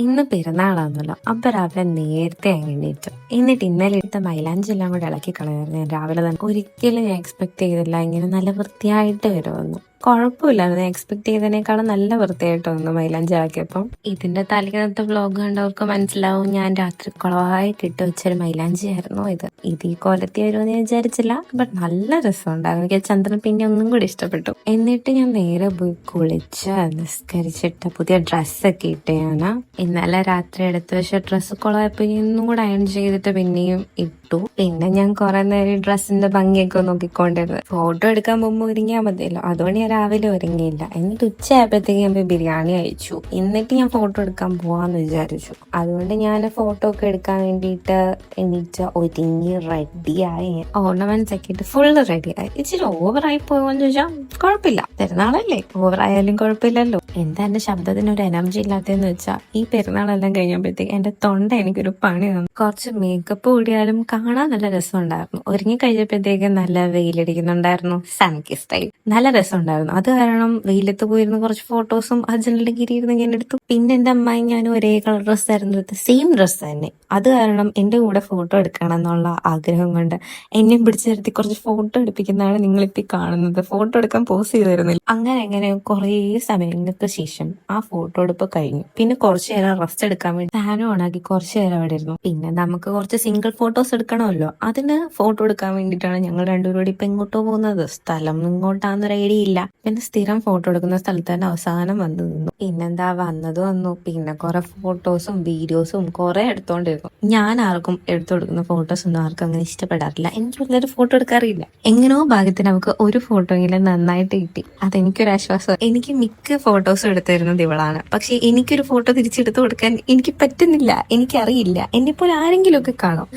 ഇന്ന് പെരുന്നാളാന്നല്ലോ. അപ്പൊ രാവിലെ നേരത്തെ അങ്ങ് എണീറ്റു. എന്നിട്ട് ഇന്നലെ എടുത്ത മൈലാഞ്ചി എല്ലാം കൂടെ ഇളക്കി കളയായിരുന്നു ഞാൻ രാവിലെ തന്നെ. ഒരിക്കലും ഞാൻ എക്സ്പെക്ട് ചെയ്തില്ല ഇങ്ങനെ നല്ല വൃത്തിയായിട്ട് വരുമെന്ന്. കുഴപ്പമില്ലായിരുന്നു, എക്സ്പെക്ട് ചെയ്തതിനേക്കാളും നല്ല വൃത്തിയായിട്ട് വന്നു മൈലാഞ്ചി ആക്കിയപ്പം. ഇതിന്റെ തലേന്നത്തെ വ്ലോഗ് കണ്ടവർക്ക് മനസ്സിലാവും, ഞാൻ രാത്രി കുളവായിട്ട് ഇട്ട് വെച്ചൊരു മൈലാഞ്ചി ആയിരുന്നു ഇത് ഈ കൊലത്തി വരുമെന്ന് ഞാൻ വിചാരിച്ചില്ല. ബട്ട് നല്ല രസമുണ്ടായിരുന്നു. എനിക്ക് ചന്ദ്രൻ പിന്നെ ഒന്നും കൂടി ഇഷ്ടപ്പെട്ടു. എന്നിട്ട് ഞാൻ നേരെ പോയി കുളിച്ച് നിസ്കരിച്ചിട്ട് പുതിയ ഡ്രസ്സൊക്കെ ഇട്ട് ഞാനാ ഇന്നലെ രാത്രി എടുത്ത് വെച്ച ഡ്രസ്സ് കുളമായപ്പോ ഇന്നും കൂടെ അയൺ ചെയ്തിട്ട് പിന്നെയും ഇട്ടു. പിന്നെ ഞാൻ കുറെ നേരം ഡ്രസ്സിന്റെ ഭംഗിയൊക്കെ നോക്കിക്കൊണ്ടിരുന്നു. ഫോട്ടോ എടുക്കാൻ പോകുമ്പോൾ ഒരുങ്ങിയാൽ മതിയല്ലോ, അതുകൊണ്ട് ഞാൻ രാവിലെ ഒരുങ്ങിയില്ല. എന്നിട്ട് ഉച്ചയായപ്പോഴത്തേക്ക് ഞാൻ ബിരിയാണി കഴിച്ചു. എന്നിട്ട് ഞാൻ ഫോട്ടോ എടുക്കാൻ പോവാന്ന് വിചാരിച്ചു. അതുകൊണ്ട് ഞാൻ ഫോട്ടോ ഒക്കെ എടുക്കാൻ വേണ്ടിയിട്ട് എണീറ്റ് ഒരുങ്ങി റെഡിയായി. ഓർണമെന്റ്സ് ഒക്കെ ഇട്ട് ഫുള്ള് റെഡിയായി. ഇച്ചിരി ഓവറായി പോയെന്ന് ചോദിച്ചാൽ കുഴപ്പമില്ല, പെരുന്നാളല്ലേ, ഓവറായാലും കുഴപ്പമില്ലല്ലോ. എന്താ എന്റെ ശബ്ദത്തിന് ഒരു എനർജി ഇല്ലാത്തതെന്ന് വെച്ചാൽ ഈ പെരുന്നാളെല്ലാം കഴിഞ്ഞപ്പോഴത്തേക്ക് എന്റെ തൊണ്ട എനിക്കൊരു പണി തന്നു. കുറച്ച് മേക്കപ്പ് കൂടിയാലും കാണാൻ നല്ല രസമുണ്ടായിരുന്നു. ഒരുങ്ങി കഴിഞ്ഞപ്പോഴത്തേക്ക് നല്ല വെയിലടിക്കുന്നുണ്ടായിരുന്നു, സൺകി സ്റ്റൈൽ നല്ല രസമുണ്ടായിരുന്നു. അത് കാരണം വെയിലത്ത് പോയിരുന്ന കുറച്ച് ഫോട്ടോസും ആ ജനലിന്റെ കീഴിയിരുന്ന് ഞാൻ എടുത്തു. പിന്നെ എന്റെ അമ്മായി ഞാനും ഒരേ കളർ ഡ്രസ്സ് ആയിരുന്നു എടുത്ത്, സെയിം ഡ്രസ്സ് തന്നെ. അത് കാരണം എന്റെ കൂടെ ഫോട്ടോ എടുക്കണം എന്നുള്ള ആഗ്രഹം കൊണ്ട് എന്നെയും പിടിച്ചു നിർത്തി കുറച്ച് ഫോട്ടോ എടുപ്പിക്കുന്നതാണ് നിങ്ങളിപ്പി കാണുന്നത്. ഫോട്ടോ എടുക്കാൻ പോസ് ചെയ്ത് തരുന്നില്ല. അങ്ങനെ കുറേ സമയങ്ങൾക്ക് ശേഷം ആ ഫോട്ടോ എടുപ്പ് കഴിഞ്ഞു. പിന്നെ കുറച്ചു നേരം റെസ്റ്റ് എടുക്കാൻ വേണ്ടി ഫാനും ഓണാക്കി കുറച്ചു നേരം അവിടെ ഇരുന്നു. പിന്നെ നമുക്ക് കുറച്ച് സിംഗിൾ ഫോട്ടോസ് എടുക്കണമല്ലോ, അതിന് ഫോട്ടോ എടുക്കാൻ വേണ്ടിയിട്ടാണ് ഞങ്ങൾ രണ്ടുപേരും ഇപ്പൊ ഇങ്ങോട്ടോ പോകുന്നത്. സ്ഥലം ഇങ്ങോട്ടാന്നൊരു ഐഡിയ ഇല്ല. പിന്നെ സ്ഥിരം ഫോട്ടോ എടുക്കുന്ന സ്ഥലത്ത് തന്നെ അവസാനം വന്നു നിന്നു. പിന്നെന്താ വന്നു. പിന്നെ കുറെ ഫോട്ടോസും വീഡിയോസും കുറെ എടുത്തോണ്ടിരുന്നു. ഞാൻ ആർക്കും എടുത്തു കൊടുക്കുന്ന ഫോട്ടോസ് ഒന്നും ആർക്കും അങ്ങനെ ഇഷ്ടപ്പെടാറില്ല. എനിക്ക് വലിയൊരു ഫോട്ടോ എടുക്കാറില്ല. എങ്ങനെയോ ഭാഗ്യത്തിന് നമുക്ക് ഒരു ഫോട്ടോയെങ്കിലും നന്നായിട്ട് കിട്ടി. അതെനിക്കൊരു ആശ്വാസം. എനിക്ക് മിക്ക ഫോട്ടോസും എടുത്തിരുന്നത് ഇവളാണ്. പക്ഷെ എനിക്കൊരു ഫോട്ടോ തിരിച്ചെടുത്തു കൊടുക്കാൻ എനിക്ക് പറ്റുന്നില്ല, എനിക്കറിയില്ല. എന്നെ പോലെ ആരെങ്കിലും ഒക്കെ കാണും,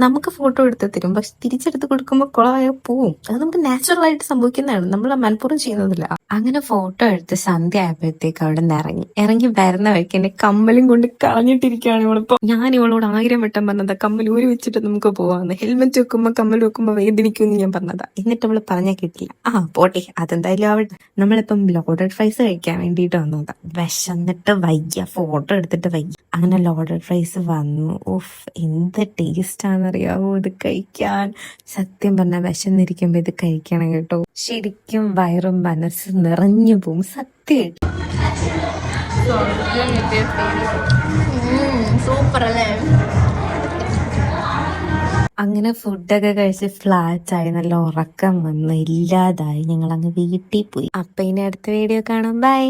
നമുക്ക് ഫോട്ടോ എടുത്ത് തരും, പക്ഷെ തിരിച്ചെടുത്ത് കൊടുക്കുമ്പോൾ കുളമായ പോവും. അത് നമുക്ക് നാച്ചുറൽ ആയിട്ട് സംഭവിക്കുന്നതാണ്, നമ്മൾ മനഃപൂർവ്വം ചെയ്യുന്നതില്ല. അങ്ങനെ ഫോട്ടോ എടുത്ത് സന്ധ്യ ആയപ്പോഴത്തേക്ക് അവിടെ നിന്ന് ഇറങ്ങി വരുന്ന വഴിക്ക് എന്റെ കമ്മലും കൊണ്ട് കളഞ്ഞിട്ടിരിക്കുകയാണ് ഇവളിപ്പോ. ഞാൻ ഇവളോട് 1000 വട്ടം പറഞ്ഞതാ കമ്മൽ ഊരി വെച്ചിട്ട് നമുക്ക് പോവാന്ന്. ഹെൽമെറ്റ് വെക്കുമ്പോ കമ്മൽ വെക്കുമ്പോ വേദനിക്കുമെന്ന് ഞാൻ പറഞ്ഞതാ. എന്നിട്ട് അവള് പറഞ്ഞാൽ കിട്ടില്ല. പോട്ടെ, അതെന്തായാലും ആവട്ടെ. നമ്മളിപ്പം ലോഡഡ് ഫ്രൈസ് കഴിക്കാൻ വേണ്ടിയിട്ട് വന്നതാ. വിശന്നിട്ട് വയ്യ, ഫോട്ടോ എടുത്തിട്ട് വയ്യ. അങ്ങനെ ലോഡഡ് ഫ്രൈസ് വന്നു. ഉഫ്, എന്ത് ടേസ്റ്റ് ആണെന്നറിയാവോ ഇത് കഴിക്കാൻ. സത്യം പറഞ്ഞാൽ വിശന്നിരിക്കുമ്പോ ഇത് കഴിക്കണം കേട്ടോ. ശരിക്കും വയറും മനസ്സും നിറഞ്ഞു പോവും സത്യമായിട്ട്. സൂപ്പർ അല്ലേ? അങ്ങനെ ഫുഡൊക്കെ കഴിച്ച് ഫ്ലാറ്റ് ആയി, നല്ല ഉറക്കം വന്ന് ഇല്ലാതായി. ഞങ്ങൾ അങ്ങ് വീട്ടിൽ പോയി. അപ്പൊ ഇനി അടുത്ത വീഡിയോ കാണാം. ബൈ.